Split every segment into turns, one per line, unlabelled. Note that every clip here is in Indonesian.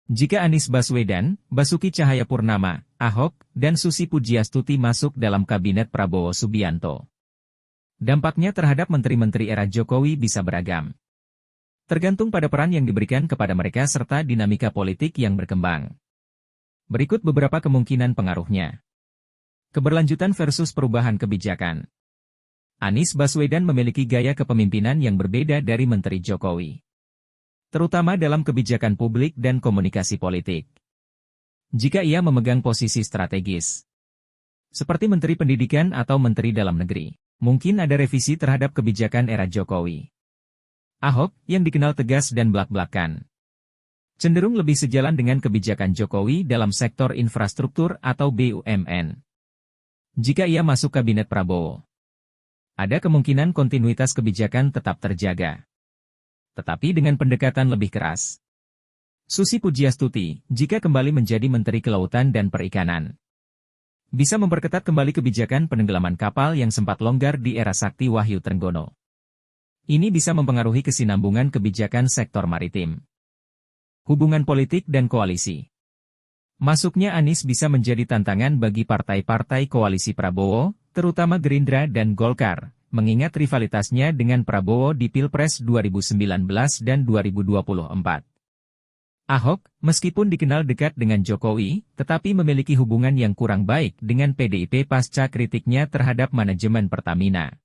Jika Anies Baswedan, Basuki Cahayapurnama, Ahok, dan Susi Pujiastuti masuk dalam kabinet Prabowo Subianto, dampaknya terhadap menteri-menteri era Jokowi bisa beragam. Tergantung pada peran yang diberikan kepada mereka serta dinamika politik yang berkembang. Berikut beberapa kemungkinan pengaruhnya. Keberlanjutan versus perubahan kebijakan. Anies Baswedan memiliki gaya kepemimpinan yang berbeda dari Menteri Jokowi, terutama dalam kebijakan publik dan komunikasi politik. Jika ia memegang posisi strategis, seperti Menteri Pendidikan atau Menteri Dalam Negeri, mungkin ada revisi terhadap kebijakan era Jokowi. Ahok, yang dikenal tegas dan blak-blakan, cenderung lebih sejalan dengan kebijakan Jokowi dalam sektor infrastruktur atau BUMN. Jika ia masuk kabinet Prabowo, ada kemungkinan kontinuitas kebijakan tetap terjaga, tetapi dengan pendekatan lebih keras. Susi Pujiastuti, jika kembali menjadi Menteri Kelautan dan Perikanan, bisa memperketat kembali kebijakan penenggelaman kapal yang sempat longgar di era Sakti Wahyu Trenggono. Ini bisa mempengaruhi kesinambungan kebijakan sektor maritim. Hubungan politik dan koalisi. Masuknya Anies bisa menjadi tantangan bagi partai-partai koalisi Prabowo, terutama Gerindra dan Golkar, mengingat rivalitasnya dengan Prabowo di Pilpres 2019 dan 2024. Ahok, meskipun dikenal dekat dengan Jokowi, tetapi memiliki hubungan yang kurang baik dengan PDIP pasca kritiknya terhadap manajemen Pertamina.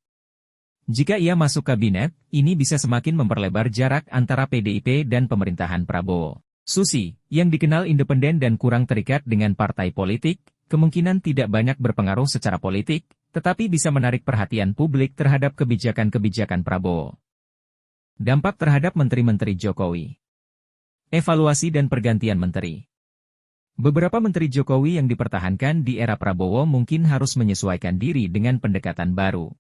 Jika ia masuk kabinet, ini bisa semakin memperlebar jarak antara PDIP dan pemerintahan Prabowo. Susi, yang dikenal independen dan kurang terikat dengan partai politik, kemungkinan tidak banyak berpengaruh secara politik, tetapi bisa menarik perhatian publik terhadap kebijakan-kebijakan Prabowo. Dampak terhadap menteri-menteri Jokowi. Evaluasi dan pergantian menteri. Beberapa menteri Jokowi yang dipertahankan di era Prabowo mungkin harus menyesuaikan diri dengan pendekatan baru,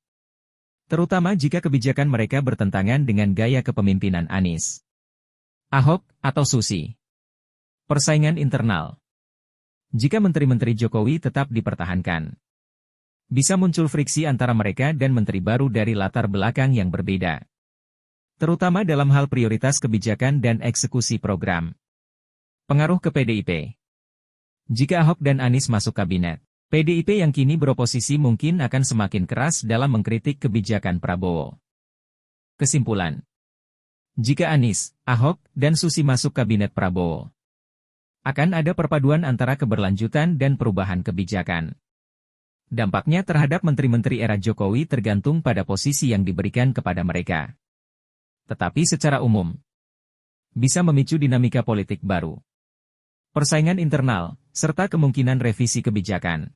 terutama jika kebijakan mereka bertentangan dengan gaya kepemimpinan Anies, Ahok, atau Susi. Persaingan internal. Jika menteri-menteri Jokowi tetap dipertahankan, bisa muncul friksi antara mereka dan menteri baru dari latar belakang yang berbeda, terutama dalam hal prioritas kebijakan dan eksekusi program. Pengaruh ke PDIP. Jika Ahok dan Anies masuk kabinet, PDIP yang kini beroposisi mungkin akan semakin keras dalam mengkritik kebijakan Prabowo. Kesimpulan. Jika Anies, Ahok, dan Susi masuk kabinet Prabowo, akan ada perpaduan antara keberlanjutan dan perubahan kebijakan. Dampaknya terhadap menteri-menteri era Jokowi tergantung pada posisi yang diberikan kepada mereka. Tetapi secara umum, bisa memicu dinamika politik baru, persaingan internal, serta kemungkinan revisi kebijakan.